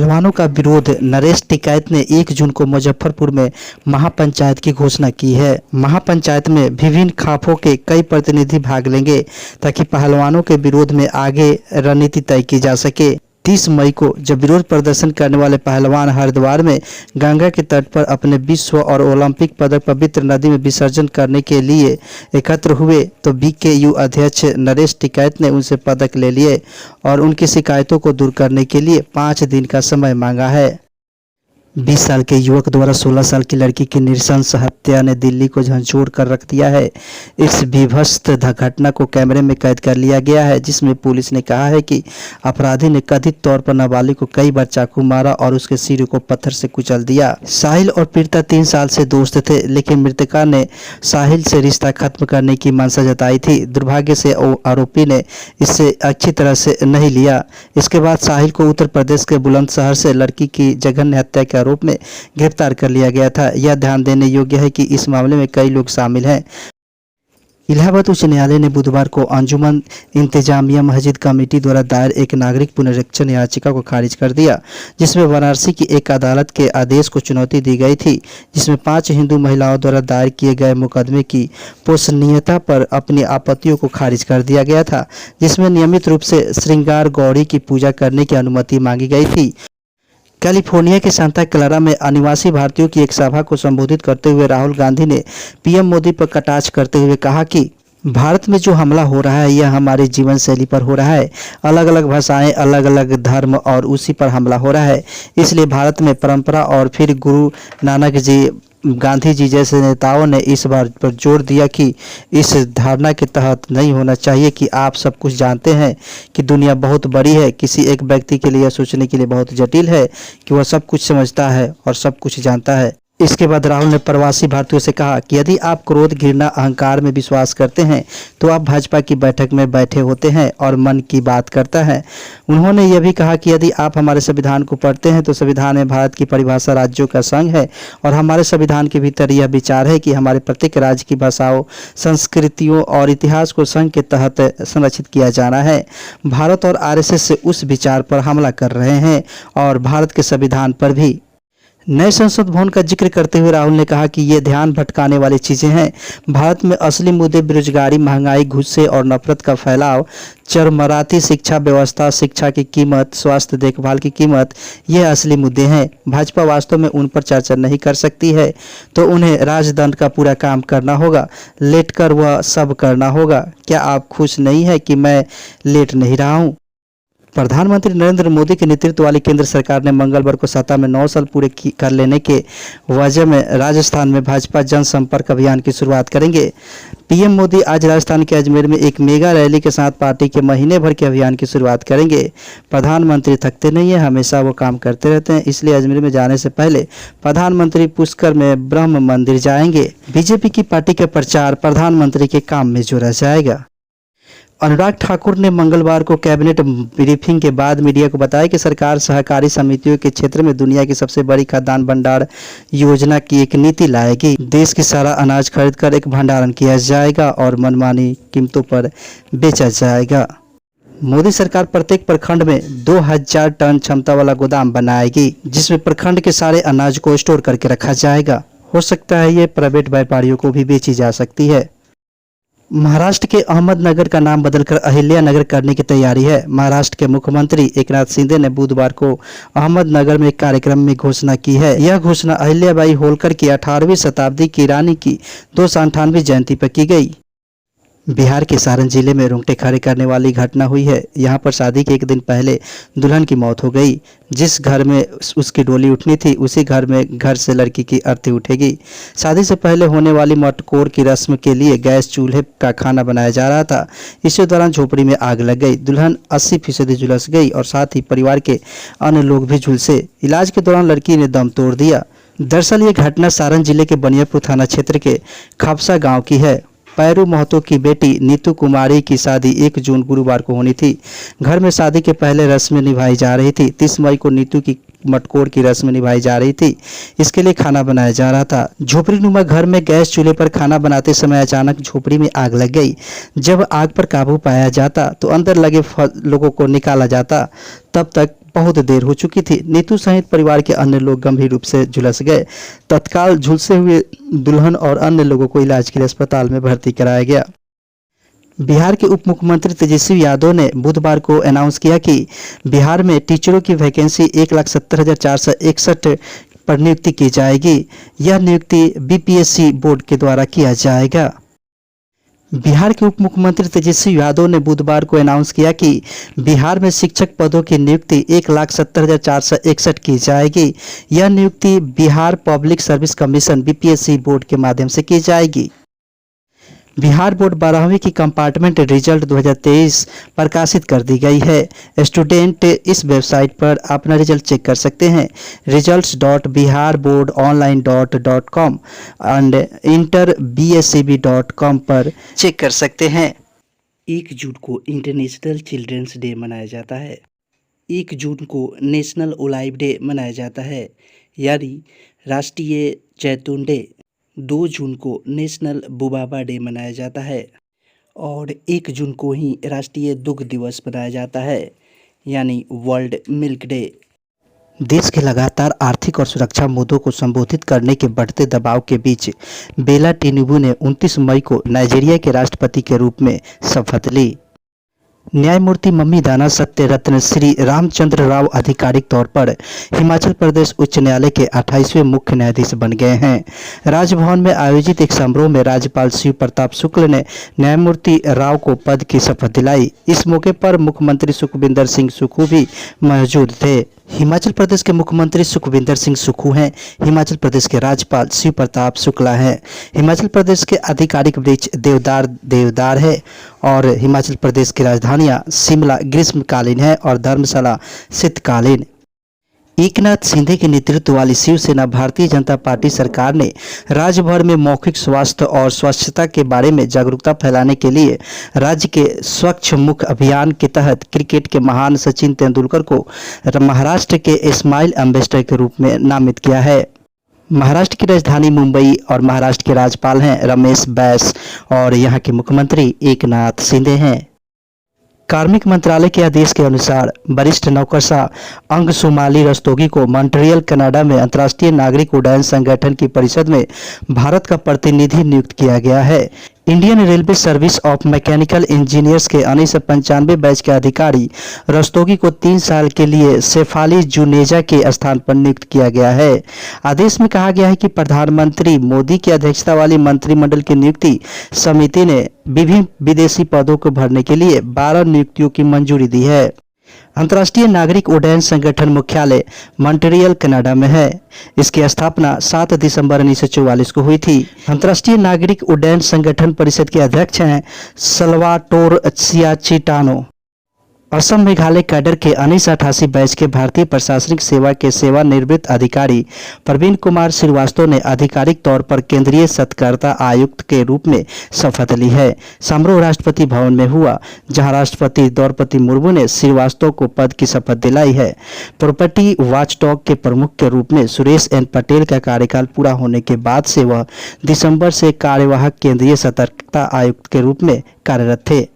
पहलवानों का विरोध। नरेश टिकैत ने 1 जून को मुजफ्फरपुर में महापंचायत की घोषणा की है। महापंचायत में विभिन्न खापों के कई प्रतिनिधि भाग लेंगे ताकि पहलवानों के विरोध में आगे रणनीति तय की जा सके। 30 मई को जब विरोध प्रदर्शन करने वाले पहलवान हरिद्वार में गंगा के तट पर अपने विश्व और ओलंपिक पदक पवित्र नदी में विसर्जन करने के लिए एकत्र हुए तो बीकेयू अध्यक्ष नरेश टिकैत ने उनसे पदक ले लिए और उनकी शिकायतों को दूर करने के लिए 5 दिन का समय मांगा है। 20 साल के युवक द्वारा 16 साल की लड़की की नृशंस हत्या ने दिल्ली को झंझोर कर रख दिया है। इस विभत्स घटना को कैमरे में कैद कर लिया गया है, जिसमें पुलिस ने कहा है कि अपराधी ने कथित तौर पर नाबालिग को कई बार चाकू मारा और उसके सिर को पत्थर से कुचल दिया। साहिल और पीड़िता 3 साल से दोस्त थे, लेकिन मृतका ने साहिल से रिश्ता खत्म करने की मंशा जताई थी। दुर्भाग्य से आरोपी ने इससे अच्छी तरह से नहीं लिया। इसके बाद साहिल को उत्तर प्रदेश के बुलंदशहर से लड़की की जघन्य हत्या के आरोप में गिरफ्तार कर लिया गया था। यह ध्यान देने योग्य है कि इस मामले में कई लोग शामिल हैं। इलाहाबाद उच्च न्यायालय ने बुधवार को अंजुमन इंतजामिया मस्जिद कमेटी द्वारा दायर एक नागरिक पुनरीक्षण याचिका को खारिज कर दिया, जिसमें वाराणसी की एक अदालत के आदेश को चुनौती दी गई थी, जिसमें 5 हिंदू महिलाओं द्वारा दायर किए गए मुकदमे की पोषणीयता पर अपनी आपत्तियों को खारिज कर दिया गया था, जिसमें नियमित रूप से श्रृंगार गौरी की पूजा करने की अनुमति मांगी गई थी। कैलिफोर्निया के सांता क्लारा में अनिवासी भारतीयों की एक सभा को संबोधित करते हुए राहुल गांधी ने पीएम मोदी पर कटाक्ष करते हुए कहा कि भारत में जो हमला हो रहा है यह हमारी जीवन शैली पर हो रहा है। अलग अलग भाषाएं, अलग अलग धर्म और उसी पर हमला हो रहा है। इसलिए भारत में परंपरा और फिर गुरु नानक जी, गांधी जी जैसे नेताओं ने इस बात पर जोर दिया कि इस धारणा के तहत नहीं होना चाहिए कि आप सब कुछ जानते हैं कि दुनिया बहुत बड़ी है। किसी एक व्यक्ति के लिए सोचने के लिए बहुत जटिल है कि वह सब कुछ समझता है और सब कुछ जानता है। इसके बाद राहुल ने प्रवासी भारतीयों से कहा कि यदि आप क्रोध, घृणा, अहंकार में विश्वास करते हैं तो आप भाजपा की बैठक में बैठे होते हैं और मन की बात करता है। उन्होंने यह भी कहा कि यदि आप हमारे संविधान को पढ़ते हैं तो संविधान में भारत की परिभाषा राज्यों का संघ है और हमारे संविधान के भीतर यह विचार है कि हमारे प्रत्येक राज्य की भाषाओं, संस्कृतियों और इतिहास को संघ के तहत संरक्षित किया जाना है। भारत और आरएसएस से उस विचार पर हमला कर रहे हैं और भारत के संविधान पर भी। नए संसद भवन का जिक्र करते हुए राहुल ने कहा कि ये ध्यान भटकाने वाली चीजें हैं। भारत में असली मुद्दे बेरोजगारी, महंगाई, गुस्से और नफरत का फैलाव, चरमराती शिक्षा व्यवस्था, शिक्षा की कीमत, स्वास्थ्य देखभाल की कीमत, ये असली मुद्दे हैं। भाजपा वास्तव में उन पर चर्चा नहीं कर सकती है तो उन्हें राजदंड का पूरा काम करना होगा, लेटकर वह सब करना होगा। क्या आप खुश नहीं है कि मैं लेट नहीं रहा हूँ? प्रधानमंत्री नरेंद्र मोदी के नेतृत्व वाली केंद्र सरकार ने मंगलवार को सत्ता में 9 साल पूरे कर लेने के वजह में राजस्थान में भाजपा जनसंपर्क अभियान की शुरुआत करेंगे। पीएम मोदी आज राजस्थान के अजमेर में एक मेगा रैली के साथ पार्टी के महीने भर के अभियान की शुरुआत करेंगे। प्रधानमंत्री थकते नहीं है, हमेशा वो काम करते रहते हैं, इसलिए अजमेर में जाने से पहले प्रधानमंत्री पुष्कर में ब्रह्म मंदिर जाएंगे। बीजेपी की पार्टी का प्रचार प्रधानमंत्री के काम में जोड़ा जाएगा। अनुराग ठाकुर ने मंगलवार को कैबिनेट ब्रीफिंग के बाद मीडिया को बताया कि सरकार सहकारी समितियों के क्षेत्र में दुनिया की सबसे बड़ी खाद्यान्न भंडार योजना की एक नीति लाएगी। देश की सारा अनाज खरीदकर एक भंडारण किया जाएगा और मनमानी कीमतों पर बेचा जाएगा। मोदी सरकार प्रत्येक प्रखंड में 2000 टन क्षमता वाला गोदाम बनाएगी, जिसमें प्रखंड के सारे अनाज को स्टोर करके रखा जाएगा। हो सकता है ये प्राइवेट व्यापारियों को भी बेची जा सकती है। महाराष्ट्र के अहमदनगर का नाम बदलकर अहिल्या नगर करने की तैयारी है। महाराष्ट्र के मुख्यमंत्री एकनाथ शिंदे ने बुधवार को अहमदनगर में एक कार्यक्रम में घोषणा की है। यह घोषणा अहिल्याबाई होलकर की 18वीं शताब्दी की रानी की 298वीं जयंती पर की गई। बिहार के सारण जिले में रोंगटे खड़े करने वाली घटना हुई है। यहाँ पर शादी के एक दिन पहले दुल्हन की मौत हो गई। जिस घर में उसकी डोली उठनी थी उसी घर से लड़की की अर्थी उठेगी। शादी से पहले होने वाली मटकोर की रस्म के लिए गैस चूल्हे का खाना बनाया जा रहा था। इसी दौरान झोपड़ी में आग लग गई। दुल्हन 80% झुलस गई और साथ ही परिवार के अन्य लोग भी झुलसे। इलाज के दौरान लड़की ने दम तोड़ दिया। दरअसल ये घटना सारण जिले के बनियापुर थाना क्षेत्र के खपसा गाँव की है। पैरू महतो की बेटी नीतू कुमारी की शादी 1 जून गुरुवार को होनी थी। घर में शादी के पहले रस्में निभाई जा रही थी। 30 मई को नीतू की मटकोर की रस्म निभाई जा रही थी। इसके लिए खाना बनाया जा रहा था। झोपड़ी नुमा घर में गैस चूल्हे पर खाना बनाते समय अचानक झोपड़ी में आग लग गई। जब आग पर काबू पाया जाता तो अंदर लगे लोगों को निकाला जाता। तब तक बहुत देर हो चुकी थी। नीतू सहित परिवार के अन्य लोग गंभीर रूप से झुलस गए। तत्काल झुलसे हुए दुल्हन और अन्य लोगों को इलाज के लिए अस्पताल में भर्ती कराया गया। बिहार के उप मुख्यमंत्री तेजस्वी यादव ने बुधवार को अनाउंस किया कि बिहार में टीचरों की वैकेंसी 1,70,461 पर नियुक्ति की जाएगी। यह नियुक्ति बीपीएससी बोर्ड के द्वारा किया जाएगा। बिहार के उप मुख्यमंत्री तेजस्वी यादव ने बुधवार को अनाउंस किया कि बिहार में शिक्षक पदों की नियुक्ति 1,70,461 की जाएगी। यह नियुक्ति Bihar public service commission BPSC board के माध्यम से की जाएगी। बिहार बोर्ड 12वीं की कंपार्टमेंट रिजल्ट 2023 प्रकाशित कर दी गई है। स्टूडेंट इस वेबसाइट पर अपना रिजल्ट चेक कर सकते हैं, results.biharboardonline.com एंड interbscb.com पर चेक कर सकते हैं। 1 जून को इंटरनेशनल चिल्ड्रंस डे मनाया जाता है। 1 जून को नेशनल ओलाइव डे मनाया जाता है, यानी राष्ट्रीय जैतून डे। 2 जून को नेशनल बुबाबा डे मनाया जाता है और 1 जून को ही राष्ट्रीय दुग्ध दिवस मनाया जाता है, यानी वर्ल्ड मिल्क डे। देश के लगातार आर्थिक और सुरक्षा मुद्दों को संबोधित करने के बढ़ते दबाव के बीच बेला टिनुबू ने 29 मई को नाइजीरिया के राष्ट्रपति के रूप में शपथ ली। न्यायमूर्ति मम्मीदाना सत्यरत्न श्री रामचंद्र राव आधिकारिक तौर पर हिमाचल प्रदेश उच्च न्यायालय के 28वें मुख्य न्यायाधीश बन गए हैं। राजभवन में आयोजित एक समारोह में राज्यपाल शिव प्रताप शुक्ल ने न्यायमूर्ति राव को पद की शपथ दिलाई। इस मौके पर मुख्यमंत्री सुखविंदर सिंह सुक्खू भी मौजूद थे। हिमाचल प्रदेश के मुख्यमंत्री सुखविंदर सिंह सुक्खू हैं। हिमाचल प्रदेश के राज्यपाल शिव प्रताप शुक्ला हैं। हिमाचल प्रदेश के आधिकारिक वृक्ष देवदार है और हिमाचल प्रदेश की राजधानियां शिमला ग्रीष्मकालीन है और धर्मशाला शीतकालीन। एकनाथ शिंदे के नेतृत्व वाली शिवसेना भारतीय जनता पार्टी सरकार ने राज्य भर में मौखिक स्वास्थ्य और स्वच्छता के बारे में जागरूकता फैलाने के लिए राज्य के स्वच्छ मुख अभियान के तहत क्रिकेट के महान सचिन तेंदुलकर को महाराष्ट्र के स्माइल एम्बेसडर के रूप में नामित किया है। महाराष्ट्र की राजधानी मुंबई और महाराष्ट्र के राज्यपाल हैं रमेश बैस और यहाँ के मुख्यमंत्री एकनाथ शिंदे हैं। कार्मिक मंत्रालय के आदेश के अनुसार वरिष्ठ नौकरशाह अंशुमाली रस्तोगी को मॉन्ट्रियल कनाडा में अंतर्राष्ट्रीय नागरिक उड्डयन संगठन की परिषद में भारत का प्रतिनिधि नियुक्त किया गया है। Indian railway service of mechanical engineers के 1995 बैच के अधिकारी रस्तोगी को 3 साल के लिए शेफाली जुनेजा के स्थान पर नियुक्त किया गया है। आदेश में कहा गया है कि प्रधानमंत्री मोदी की अध्यक्षता वाली मंत्रिमंडल की नियुक्ति समिति ने विभिन्न विदेशी पदों को भरने के लिए 12 नियुक्तियों की मंजूरी दी है। अंतर्राष्ट्रीय नागरिक उड्डयन संगठन मुख्यालय मॉन्ट्रियल कनाडा में है। इसकी स्थापना 7 दिसंबर 1944 को हुई थी। अंतर्राष्ट्रीय नागरिक उड्डयन संगठन परिषद के अध्यक्ष हैं सल्वाटोर सियाचिटानो। असम मेघालय कैडर के 1988 बैच के भारतीय प्रशासनिक सेवा के सेवानिवृत्त अधिकारी प्रवीण कुमार श्रीवास्तव ने आधिकारिक तौर पर केंद्रीय सतर्कता आयुक्त के रूप में शपथ ली है। समारोह राष्ट्रपति भवन में हुआ, जहां राष्ट्रपति द्रौपदी मुर्मू ने श्रीवास्तव को पद की शपथ दिलाई है। प्रॉपर्टी वॉचडॉग के प्रमुख के रूप में सुरेश एन पटेल का कार्यकाल पूरा होने के बाद से वह दिसंबर से कार्यवाहक केंद्रीय सतर्कता आयुक्त के रूप में कार्यरत थे।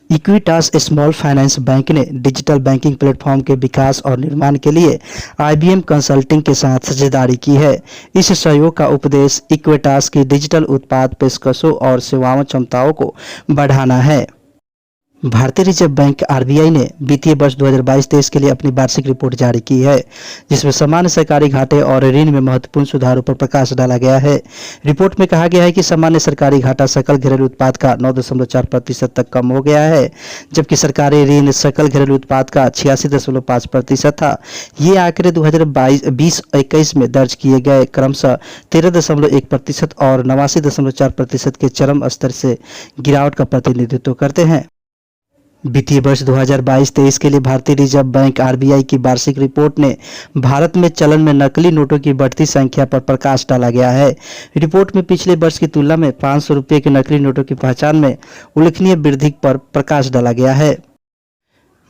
इक्विटास स्मॉल फाइनेंस बैंक ने डिजिटल बैंकिंग प्लेटफॉर्म के विकास और निर्माण के लिए IBM कंसल्टिंग के साथ साझेदारी की है। इस सहयोग का उद्देश्य इक्विटास की डिजिटल उत्पाद पेशकशों और सेवाओं क्षमताओं को बढ़ाना है। भारतीय रिजर्व बैंक RBI ने वित्तीय वर्ष 2022-23 के लिए अपनी वार्षिक रिपोर्ट जारी की है, जिसमें सामान्य सरकारी घाटे और ऋण में महत्वपूर्ण सुधारों पर प्रकाश डाला गया है। रिपोर्ट में कहा गया है कि सामान्य सरकारी घाटा सकल घरेलू उत्पाद का 9.4% तक कम हो गया है, जबकि सरकारी ऋण सकल घरेलू उत्पाद का 86.5% था। ये आंकड़े 2020-21 में दर्ज किए गए क्रमशः 13.1% और 89.4% के चरम स्तर से गिरावट का प्रतिनिधित्व करते हैं। वित्तीय वर्ष 2022-23 के लिए भारतीय रिजर्व बैंक RBI की वार्षिक रिपोर्ट ने भारत में चलन में नकली नोटों की बढ़ती संख्या पर प्रकाश डाला गया है। रिपोर्ट में पिछले वर्ष की तुलना में 500 रुपये के नकली नोटों की पहचान में उल्लेखनीय वृद्धि पर प्रकाश डाला गया है।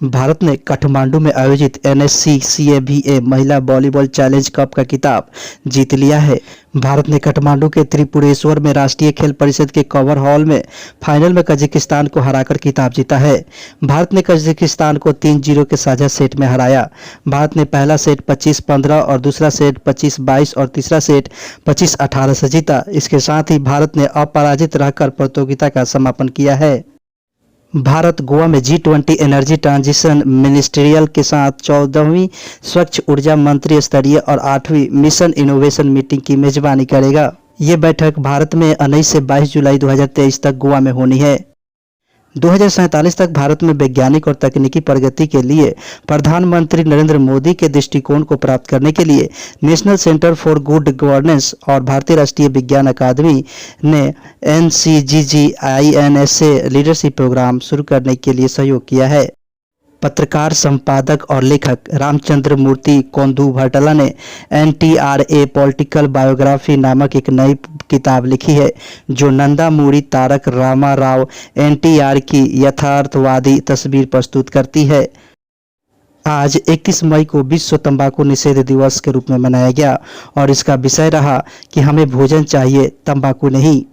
भारत ने काठमांडू में आयोजित NSCCAVA महिला वॉलीबॉल चैलेंज कप का खिताब जीत लिया है। भारत ने काठमांडू के त्रिपुरेश्वर में राष्ट्रीय खेल परिषद के कवर हॉल में फाइनल में कजाकिस्तान को हराकर खिताब जीता है। भारत ने कजाकिस्तान को 3-0 के साझा सेट में हराया। भारत ने पहला सेट 25-15 और दूसरा सेट 25-22 और तीसरा सेट 25-18 से जीता। इसके साथ ही भारत ने अपराजित रहकर प्रतियोगिता का समापन किया है। भारत गोवा में G20 एनर्जी ट्रांजिशन मिनिस्ट्रियल के साथ 14वीं स्वच्छ ऊर्जा मंत्री स्तरीय और 8वीं मिशन इनोवेशन मीटिंग की मेजबानी करेगा। ये बैठक भारत में 19 से 22 जुलाई 2023 तक गोवा में होनी है। 2047 तक भारत में वैज्ञानिक और तकनीकी प्रगति के लिए प्रधानमंत्री नरेंद्र मोदी के दृष्टिकोण को प्राप्त करने के लिए national centre for good governance और भारतीय राष्ट्रीय विज्ञान अकादमी ने NCGGINSA लीडरशिप प्रोग्राम शुरू करने के लिए सहयोग किया है। पत्रकार, संपादक और लेखक रामचंद्र मूर्ति कोंदू भटला ने NTRA पॉलिटिकल बायोग्राफी नामक एक नई किताब लिखी है, जो नंदामूरी तारक रामाराव NTR की यथार्थवादी तस्वीर प्रस्तुत करती है। आज 31 मई को विश्व तंबाकू निषेध दिवस के रूप में मनाया गया और इसका विषय रहा कि हमें भोजन चाहिए, तंबाकू नहीं।